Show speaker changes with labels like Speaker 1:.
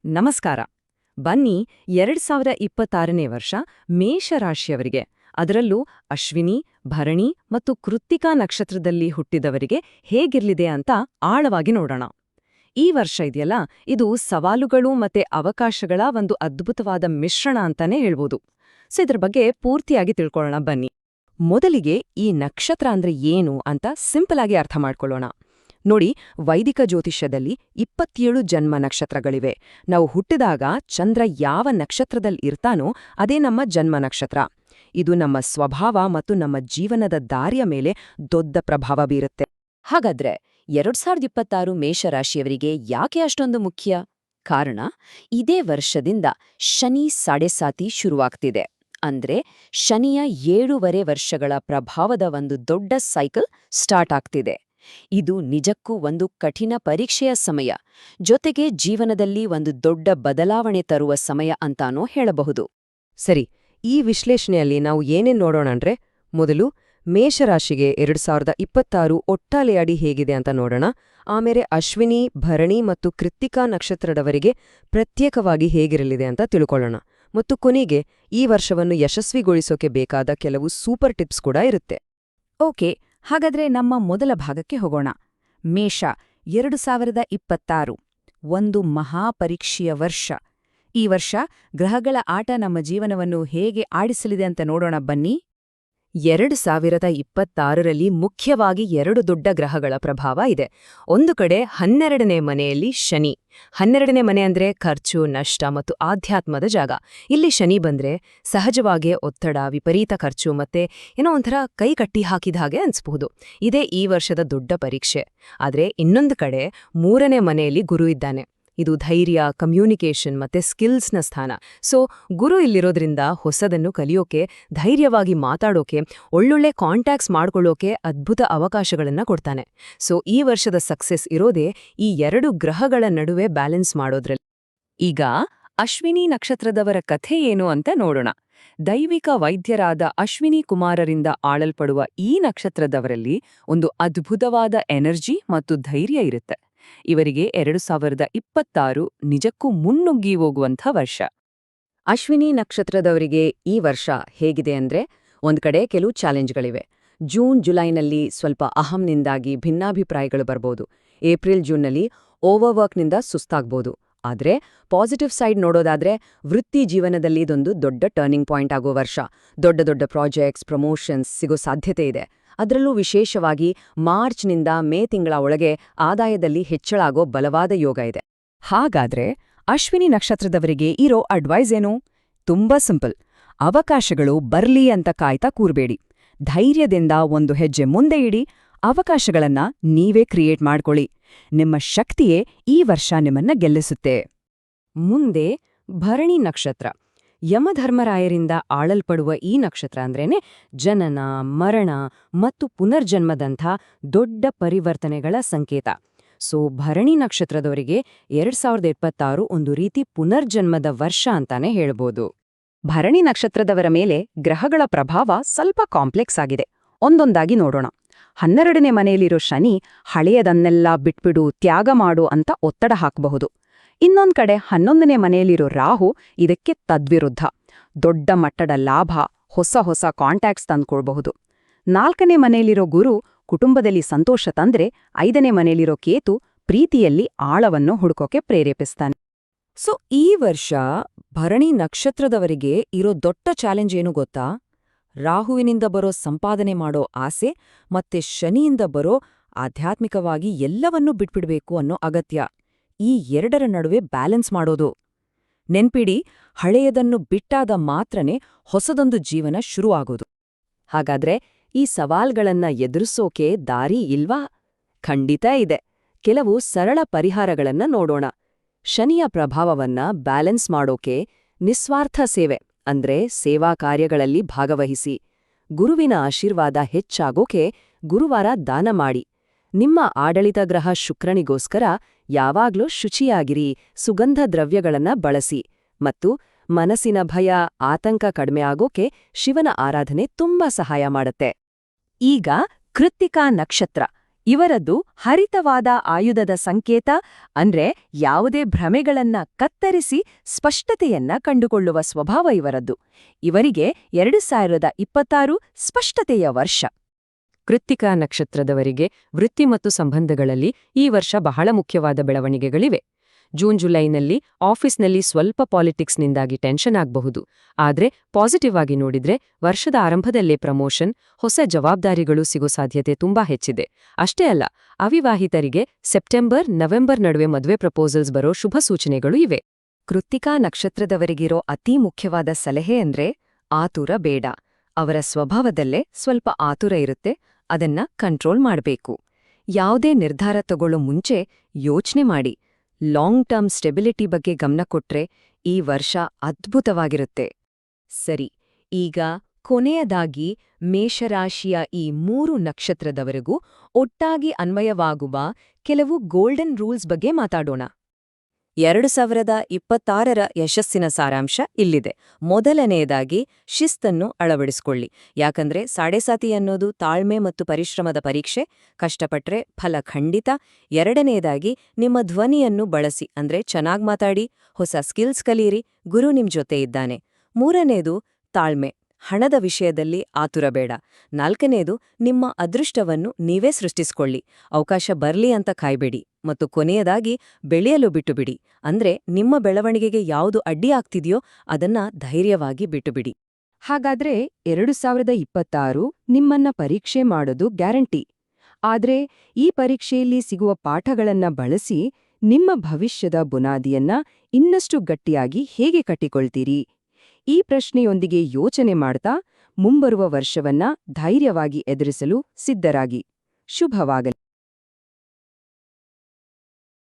Speaker 1: ನಮಸ್ಕಾರ. ಬನ್ನಿ 2026ನೇ ವರ್ಷ ಮೇಷರಾಶಿಯವರಿಗೆ, ಅದರಲ್ಲೂ ಅಶ್ವಿನಿ, ಭರಣಿ ಮತ್ತು ಕೃತ್ತಿಕಾ ನಕ್ಷತ್ರದಲ್ಲಿ ಹುಟ್ಟಿದವರಿಗೆ ಹೇಗಿರ್ಲಿದೆ ಅಂತ ಆಳವಾಗಿ ನೋಡೋಣ. ಈ ವರ್ಷ ಇದೆಯಲ್ಲ, ಇದು ಸವಾಲುಗಳು ಮತ್ತೆ ಅವಕಾಶಗಳ ಒಂದು ಅದ್ಭುತವಾದ ಮಿಶ್ರಣ ಅಂತಾನೆ ಹೇಳ್ಬೋದು. ಇದ್ರ ಬಗ್ಗೆ ಪೂರ್ತಿಯಾಗಿ ತಿಳ್ಕೊಳ್ಳೋಣ ಬನ್ನಿ. ಮೊದಲಿಗೆ ಈ ನಕ್ಷತ್ರ ಅಂದ್ರೆ ಏನು ಅಂತ ಸಿಂಪಲ್ ಆಗಿ ಅರ್ಥ ಮಾಡ್ಕೊಳ್ಳೋಣ. ನೋಡಿ, ವೈದಿಕ ಜ್ಯೋತಿಷ್ಯದಲ್ಲಿ 27 ಜನ್ಮ ನಕ್ಷತ್ರಗಳಿವೆ. ನಾವು ಹುಟ್ಟಿದಾಗ ಚಂದ್ರ ಯಾವ ನಕ್ಷತ್ರದಲ್ಲಿ ಇರ್ತಾನೋ ಅದೇ ನಮ್ಮ ಜನ್ಮ ನಕ್ಷತ್ರ. ಇದು ನಮ್ಮ ಸ್ವಭಾವ ಮತ್ತು ನಮ್ಮ ಜೀವನದ ದಾರಿಯ ಮೇಲೆ ದೊಡ್ಡ ಪ್ರಭಾವ ಬೀರುತ್ತೆ.
Speaker 2: ಹಾಗಾದ್ರೆ 2026 ಮೇಷರಾಶಿಯವರಿಗೆ ಯಾಕೆ ಅಷ್ಟೊಂದು ಮುಖ್ಯ? ಕಾರಣ, ಇದೇ ವರ್ಷದಿಂದ ಶನಿ ಸಾಡೆಸಾತಿ ಶುರುವಾಗ್ತಿದೆ. ಅಂದ್ರೆ ಶನಿಯ 7.5 ವರ್ಷಗಳ ಪ್ರಭಾವದ ಒಂದು ದೊಡ್ಡ ಸೈಕಲ್ ಸ್ಟಾರ್ಟ್ ಆಗ್ತಿದೆ. ಇದು ನಿಜಕ್ಕೂ ಒಂದು ಕಠಿಣ ಪರೀಕ್ಷೆಯ ಸಮಯ, ಜೊತೆಗೆ ಜೀವನದಲ್ಲಿ ಒಂದು ದೊಡ್ಡ ಬದಲಾವಣೆ ತರುವ ಸಮಯ ಅಂತಾನೂ ಹೇಳಬಹುದು.
Speaker 1: ಸರಿ, ಈ ವಿಶ್ಲೇಷಣೆಯಲ್ಲಿ ನಾವು ಏನೇನ್ ನೋಡೋಣ ಅಂದ್ರೆ, ಮೊದಲು ಮೇಷರಾಶಿಗೆ 2026 ಒಟ್ಟಾಲೆಯಾಡಿ ಹೇಗಿದೆ ಅಂತ ನೋಡೋಣ. ಆಮೇಲೆ ಅಶ್ವಿನಿ, ಭರಣಿ ಮತ್ತು ಕೃತ್ತಿಕಾ ನಕ್ಷತ್ರದವರಿಗೆ ಪ್ರತ್ಯೇಕವಾಗಿ ಹೇಗಿರಲಿದೆ ಅಂತ ತಿಳ್ಕೊಳ್ಳೋಣ. ಮತ್ತು ಕೊನೆಗೆ ಈ ವರ್ಷವನ್ನು ಯಶಸ್ವಿಗೊಳಿಸೋಕೆ ಬೇಕಾದ ಕೆಲವು ಸೂಪರ್ ಟಿಪ್ಸ್ ಕೂಡ ಇರುತ್ತೆ.
Speaker 2: ಓಕೆ, ಹಾಗಾದ್ರೆ ನಮ್ಮ ಮೊದಲ ಭಾಗಕ್ಕೆ ಹೋಗೋಣ. ಮೇಷ 2026 ಒಂದು ಮಹಾಪರೀಕ್ಷೆಯ ವರ್ಷ. ಈ ವರ್ಷ ಗ್ರಹಗಳ ಆಟ ನಮ್ಮ ಜೀವನವನ್ನು ಹೇಗೆ ಆಡಿಸಲಿದೆ ಅಂತ ನೋಡೋಣ ಬನ್ನಿ.
Speaker 1: 2026ರಲ್ಲಿ ಮುಖ್ಯವಾಗಿ 2 ದೊಡ್ಡ ಗ್ರಹಗಳ ಪ್ರಭಾವ ಇದೆ. ಒಂದು ಕಡೆ 12ನೇ ಮನೆಯಲ್ಲಿ ಶನಿ. 12ನೇ ಮನೆ ಅಂದ್ರೆ ಖರ್ಚು, ನಷ್ಟ ಮತ್ತು ಆಧ್ಯಾತ್ಮದ ಜಾಗ. ಇಲ್ಲಿ ಶನಿ ಬಂದ್ರೆ ಸಹಜವಾಗಿಯೇ ಒತ್ತಡ, ವಿಪರೀತ ಖರ್ಚು ಮತ್ತೆ ಏನೋ ಒಂಥರ ಕೈ ಕಟ್ಟಿ ಹಾಕಿದ ಹಾಗೆ ಅನ್ಸ್ಬಹುದು. ಇದೇ ಈ ವರ್ಷದ ದೊಡ್ಡ ಪರೀಕ್ಷೆ. ಆದ್ರೆ ಇನ್ನೊಂದು ಕಡೆ 3ನೇ ಮನೆಯಲ್ಲಿ ಗುರು ಇದ್ದಾನೆ. ಇದು ಧೈರ್ಯ, ಕಮ್ಯುನಿಕೇಷನ್ ಮತ್ತೆ ಸ್ಕಿಲ್ಸ್ನ ಸ್ಥಾನ. ಸೊ ಗುರು ಇಲ್ಲಿರೋದ್ರಿಂದ ಹೊಸದನ್ನು ಕಲಿಯೋಕೆ, ಧೈರ್ಯವಾಗಿ ಮಾತಾಡೋಕೆ, ಒಳ್ಳೊಳ್ಳೆ ಕಾಂಟ್ಯಾಕ್ಟ್ಸ್ ಮಾಡ್ಕೊಳ್ಳೋಕೆ ಅದ್ಭುತ ಅವಕಾಶಗಳನ್ನ ಕೊಡ್ತಾನೆ. ಸೊ ಈ ವರ್ಷದ ಸಕ್ಸೆಸ್ ಇರೋದೇ ಈ 2 ಗ್ರಹಗಳ ನಡುವೆ ಬ್ಯಾಲೆನ್ಸ್ ಮಾಡೋದ್ರಲ್ಲಿ.
Speaker 2: ಈಗ ಅಶ್ವಿನಿ ನಕ್ಷತ್ರದವರ ಕಥೆ ಏನು ಅಂತ ನೋಡೋಣ. ದೈವಿಕ ವೈದ್ಯರಾದ ಅಶ್ವಿನಿ ಕುಮಾರರಿಂದ ಆಳಲ್ಪಡುವ ಈ ನಕ್ಷತ್ರದವರಲ್ಲಿ ಒಂದು ಅದ್ಭುತವಾದ ಎನರ್ಜಿ ಮತ್ತು ಧೈರ್ಯ ಇರುತ್ತೆ. ಇವರಿಗೆ 2026 ನಿಜಕ್ಕೂ ಮುನ್ನುಗ್ಗಿ ಹೋಗುವಂಥ ವರ್ಷ.
Speaker 1: ಅಶ್ವಿನಿ ನಕ್ಷತ್ರದವರಿಗೆ ಈ ವರ್ಷ ಹೇಗಿದೆ ಅಂದ್ರೆ, ಒಂದ್ ಕಡೆ ಕೆಲವು ಚಾಲೆಂಜ್ಗಳಿವೆ. ಜೂನ್ ಜುಲೈನಲ್ಲಿ ಸ್ವಲ್ಪ ಅಹಂನಿಂದಾಗಿ ಭಿನ್ನಾಭಿಪ್ರಾಯಗಳು ಬರ್ಬೋದು. ಏಪ್ರಿಲ್-ಜೂನ್ನಲ್ಲಿ ಓವರ್ವರ್ಕ್ನಿಂದ ಸುಸ್ತಾಗ್ಬೋದು. ಆದ್ರೆ ಪಾಸಿಟಿವ್ ಸೈಡ್ ನೋಡೋದಾದ್ರೆ, ವೃತ್ತಿ ಜೀವನದಲ್ಲಿ ಇದೊಂದು ದೊಡ್ಡ ಟರ್ನಿಂಗ್ ಪಾಯಿಂಟ್ ಆಗೋ ವರ್ಷ. ದೊಡ್ಡ ದೊಡ್ಡ ಪ್ರಾಜೆಕ್ಟ್ಸ್, ಪ್ರಮೋಷನ್ಸ್ ಸಿಗೋ ಸಾಧ್ಯತೆ ಇದೆ. ಅದರಲ್ಲೂ ವಿಶೇಷವಾಗಿ ಮಾರ್ಚ್ನಿಂದ ಮೇ ತಿಂಗಳ ಒಳಗೆ ಆದಾಯದಲ್ಲಿ ಹೆಚ್ಚಳ ಆಗೋ ಬಲವಾದ ಯೋಗ ಇದೆ.
Speaker 2: ಹಾಗಾದ್ರೆ ಅಶ್ವಿನಿ ನಕ್ಷತ್ರದವರಿಗೆ ಇರೋ ಅಡ್ವೈಸ್ ಏನು? ತುಂಬಾ ಸಿಂಪಲ್. ಅವಕಾಶಗಳು ಬರ್ಲಿ ಅಂತ ಕಾಯ್ತಾ ಕೂರ್ಬೇಡಿ. ಧೈರ್ಯದಿಂದ ಒಂದು ಹೆಜ್ಜೆ ಮುಂದೆ ಇಡಿ. ಅವಕಾಶಗಳನ್ನ ನೀವೇ ಕ್ರಿಯೇಟ್ ಮಾಡ್ಕೊಳ್ಳಿ. ನಿಮ್ಮ ಶಕ್ತಿಯೇ ಈ ವರ್ಷ ನಿಮ್ಮನ್ನ ಗೆಲ್ಲಿಸುತ್ತೆ.
Speaker 1: ಮುಂದೆ ಭರಣಿ ನಕ್ಷತ್ರ. ಯಮಧರ್ಮರಾಯರಿಂದ ಆಳಲ್ಪಡುವ ಈ ನಕ್ಷತ್ರ ಅಂದ್ರೇನೆ ಜನನ, ಮರಣ ಮತ್ತು ಪುನರ್ಜನ್ಮದಂಥ ದೊಡ್ಡ ಪರಿವರ್ತನೆಗಳ ಸಂಕೇತ. ಸೊ ಭರಣಿ ನಕ್ಷತ್ರದವರಿಗೆ 2026 ಒಂದು ರೀತಿ ಪುನರ್ಜನ್ಮದ ವರ್ಷ ಅಂತಾನೆ ಹೇಳ್ಬೋದು.
Speaker 2: ಭರಣಿ ನಕ್ಷತ್ರದವರ ಮೇಲೆ ಗ್ರಹಗಳ ಪ್ರಭಾವ ಸ್ವಲ್ಪ ಕಾಂಪ್ಲೆಕ್ಸ್ ಆಗಿದೆ. ಒಂದೊಂದಾಗಿ ನೋಡೋಣ. 12ನೇ ಮನೆಯಲ್ಲಿರೋ ಶನಿ ಹಳೆಯದನ್ನೆಲ್ಲ ಬಿಟ್ಬಿಡು, ತ್ಯಾಗ ಮಾಡು ಅಂತ ಒತ್ತಡ ಹಾಕಬಹುದು. ಇನ್ನೊಂದ್ ಕಡೆ 11ನೇ ಮನೆಯಲ್ಲಿರೋ ರಾಹು ಇದಕ್ಕೆ ತದ್ವಿರುದ್ಧ. ದೊಡ್ಡ ಮಟ್ಟದ ಲಾಭ, ಹೊಸ ಕಾಂಟ್ಯಾಕ್ಟ್ಸ್ ತಂದ್ಕೊಳ್ಬಹುದು. 4ನೇ ಮನೆಯಲ್ಲಿರೋ ಗುರು ಕುಟುಂಬದಲ್ಲಿ ಸಂತೋಷ ತಂದ್ರೆ, 5ನೇ ಮನೆಯಲ್ಲಿರೋ ಕೇತು ಪ್ರೀತಿಯಲ್ಲಿ ಆಳವನ್ನು ಹುಡುಕೋಕೆ ಪ್ರೇರೇಪಿಸ್ತಾನೆ.
Speaker 1: ಸೊ ಈ ವರ್ಷ ಭರಣಿ ನಕ್ಷತ್ರದವರಿಗೆ ಇರೋ ದೊಡ್ಡ ಚಾಲೆಂಜ್ ಏನು ಗೊತ್ತಾ? ರಾಹುವಿನಿಂದ ಬರೋ ಸಂಪಾದನೆ ಮಾಡೋ ಆಸೆ ಮತ್ತೆ ಶನಿಯಿಂದ ಬರೋ ಆಧ್ಯಾತ್ಮಿಕವಾಗಿ ಎಲ್ಲವನ್ನೂ ಬಿಟ್ಬಿಡ್ಬೇಕು ಅನ್ನೋ ಅಗತ್ಯ. ಈ 2ರ ನಡುವೆ ಬ್ಯಾಲೆನ್ಸ್ ಮಾಡೋದು. ನೆನ್ಪಿಡಿ, ಹಳೆಯದನ್ನು ಬಿಟ್ಟಾದ ಮಾತ್ರನೇ ಹೊಸದೊಂದು ಜೀವನ ಶುರುವಾಗೋದು. ಹಾಗಾದ್ರೆ ಈ ಸವಾಲ್ಗಳನ್ನ ಎದುರಿಸೋಕೆ ದಾರಿ ಇಲ್ವಾ? ಖಂಡಿತ ಇದೆ. ಕೆಲವು ಸರಳ ಪರಿಹಾರಗಳನ್ನ ನೋಡೋಣ. ಶನಿಯ ಪ್ರಭಾವವನ್ನ ಬ್ಯಾಲೆನ್ಸ್ ಮಾಡೋಕೆ ನಿಸ್ವಾರ್ಥ ಸೇವೆ ಅಂದ್ರೆ ಸೇವಾ ಕಾರ್ಯಗಳಲ್ಲಿ ಭಾಗವಹಿಸಿ. ಗುರುವಿನ ಆಶೀರ್ವಾದ ಹೆಚ್ಚಾಗೋಕೆ ಗುರುವಾರ ದಾನ ಮಾಡಿ. ನಿಮ್ಮ ಆಡಳಿತ ಗ್ರಹ ಶುಕ್ರನಿಗೋಸ್ಕರ ಯಾವಾಗ್ಲೂ ಶುಚಿಯಾಗಿರಿ, ಸುಗಂಧ ದ್ರವ್ಯಗಳನ್ನ ಬಳಸಿ. ಮತ್ತು ಮನಸ್ಸಿನ ಭಯ, ಆತಂಕ ಕಡಿಮೆ ಆಗೋಕೆ ಶಿವನ ಆರಾಧನೆ ತುಂಬಾ ಸಹಾಯ ಮಾಡುತ್ತೆ.
Speaker 2: ಈಗ ಕೃತ್ತಿಕಾ ನಕ್ಷತ್ರ ಇವರದ್ದು ಹರಿತವಾದ ಆಯುಧದ ಸಂಕೇತ ಅಂದ್ರೆ ಯಾವುದೇ ಭ್ರಮೆಗಳನ್ನ ಕತ್ತರಿಸಿ ಸ್ಪಷ್ಟತೆಯನ್ನ ಕಂಡುಕೊಳ್ಳುವ ಸ್ವಭಾವ ಇವರದ್ದು. ಇವರಿಗೆ 2026 ಸ್ಪಷ್ಟತೆಯ ವರ್ಷ.
Speaker 1: ಕೃತ್ತಿಕಾ ನಕ್ಷತ್ರದವರಿಗೆ ವೃತ್ತಿ ಮತ್ತು ಸಂಬಂಧಗಳಲ್ಲಿ ಈ ವರ್ಷ ಬಹಳ ಮುಖ್ಯವಾದ ಬೆಳವಣಿಗೆಗಳಿವೆ. ಜೂನ್-ಜುಲೈನಲ್ಲಿ ಆಫೀಸ್ನಲ್ಲಿ ಸ್ವಲ್ಪ ಪಾಲಿಟಿಕ್ಸ್ನಿಂದಾಗಿ ಟೆನ್ಷನ್ ಆಗಬಹುದು. ಆದ್ರೆ ಪಾಸಿಟಿವ್ ಆಗಿ ನೋಡಿದ್ರೆ ವರ್ಷದ ಆರಂಭದಲ್ಲೇ ಪ್ರಮೋಷನ್, ಹೊಸ ಜವಾಬ್ದಾರಿಗಳು ಸಿಗೋ ಸಾಧ್ಯತೆ ತುಂಬಾ ಹೆಚ್ಚಿದೆ. ಅಷ್ಟೇ ಅಲ್ಲ, ಅವಿವಾಹಿತರಿಗೆ ಸೆಪ್ಟೆಂಬರ್-ನವೆಂಬರ್ ನಡುವೆ ಮದುವೆ ಪ್ರಪೋಸಲ್ಸ್ ಬರೋ ಶುಭ ಸೂಚನೆಗಳು ಇವೆ.
Speaker 2: ಕೃತ್ತಿಕಾ ನಕ್ಷತ್ರದವರಿಗಿರೋ ಅತೀ ಮುಖ್ಯವಾದ ಸಲಹೆ ಅಂದ್ರೆ ಆತುರ ಬೇಡ. ಅವರ ಸ್ವಭಾವದಲ್ಲೇ ಸ್ವಲ್ಪ ಆತುರ ಇರುತ್ತೆ, ಅದನ್ನ ಕಂಟ್ರೋಲ್ ಮಾಡ್ಬೇಕು. ಯಾವುದೇ ನಿರ್ಧಾರ ತಗೊಳ್ಳೋ ಮುಂಚೆ ಯೋಚ್ನೆ ಮಾಡಿ. ಲಾಂಗ್ ಟರ್ಮ್ ಸ್ಟೆಬಿಲಿಟಿ ಬಗ್ಗೆ ಗಮನ ಕೊಟ್ರೆ ಈ ವರ್ಷ ಅದ್ಭುತವಾಗಿರುತ್ತೆ. ಸರಿ, ಈಗ ಕೊನೆಯದಾಗಿ ಮೇಷರಾಶಿಯ ಈ 3 ನಕ್ಷತ್ರದವರೆಗೂ ಒಟ್ಟಾಗಿ ಅನ್ವಯವಾಗುವ ಕೆಲವು ಗೋಲ್ಡನ್ ರೂಲ್ಸ್ ಬಗ್ಗೆ ಮಾತಾಡೋಣ. 2026ರ ಯಶಸ್ಸಿನ ಸಾರಾಂಶ ಇಲ್ಲಿದೆ. ಮೊದಲನೆಯದಾಗಿ ಶಿಸ್ತನ್ನು ಅಳವಡಿಸಿಕೊಳ್ಳಿ. ಯಾಕಂದ್ರೆ ಸಾಡೆಸಾತಿ ಅನ್ನೋದು ತಾಳ್ಮೆ ಮತ್ತು ಪರಿಶ್ರಮದ ಪರೀಕ್ಷೆ. ಕಷ್ಟಪಟ್ರೆ ಫಲ ಖಂಡಿತ. ಎರಡನೆಯದಾಗಿ ನಿಮ್ಮ ಧ್ವನಿಯನ್ನು ಬಳಸಿ, ಅಂದ್ರೆ ಚೆನ್ನಾಗ್ ಮಾತಾಡಿ, ಹೊಸ ಸ್ಕಿಲ್ಸ್ ಕಲೀರಿ, ಗುರು ನಿಮ್ ಜೊತೆ ಇದ್ದಾನೆ. ಮೂರನೇದು ತಾಳ್ಮೆ. ಹಣದ ವಿಷಯದಲ್ಲಿ ಆತುರ ಬೇಡ. ನಾಲ್ಕನೇದು ನಿಮ್ಮ ಅದೃಷ್ಟವನ್ನು ನೀವೇ ಸೃಷ್ಟಿಸ್ಕೊಳ್ಳಿ. ಅವಕಾಶ ಬರ್ಲಿ ಅಂತ ಕಾಯ್ಬೇಡಿ. ಮತ್ತು ಕೊನೆಯದಾಗಿ ಬೆಳೆಯಲು ಬಿಟ್ಟುಬಿಡಿ. ಅಂದ್ರೆ ನಿಮ್ಮ ಬೆಳವಣಿಗೆಗೆ ಯಾವುದು ಅಡ್ಡಿ ಆಗ್ತಿದೆಯೋ ಅದನ್ನ ಧೈರ್ಯವಾಗಿ ಬಿಟ್ಟುಬಿಡಿ. ಹಾಗಾದ್ರೆ 2026 ನಿಮ್ಮನ್ನ ಪರೀಕ್ಷೆ ಮಾಡೋದು ಗ್ಯಾರಂಟಿ. ಆದ್ರೆ ಈ ಪರೀಕ್ಷೆಯಲ್ಲಿ ಸಿಗುವ ಪಾಠಗಳನ್ನ ಬಳಸಿ ನಿಮ್ಮ ಭವಿಷ್ಯದ ಬುನಾದಿಯನ್ನ ಇನ್ನಷ್ಟು ಗಟ್ಟಿಯಾಗಿ ಹೇಗೆ ಕಟ್ಟಿಕೊಳ್ತೀರಿ? ಈ ಪ್ರಶ್ನೆಯೊಂದಿಗೆ ಯೋಚನೆ ಮಾಡ್ತಾ ಮುಂಬರುವ ವರ್ಷವನ್ನ ಧೈರ್ಯವಾಗಿ ಎದುರಿಸಲು ಸಿದ್ಧರಾಗಿ. ಶುಭವಾಗಲಿ.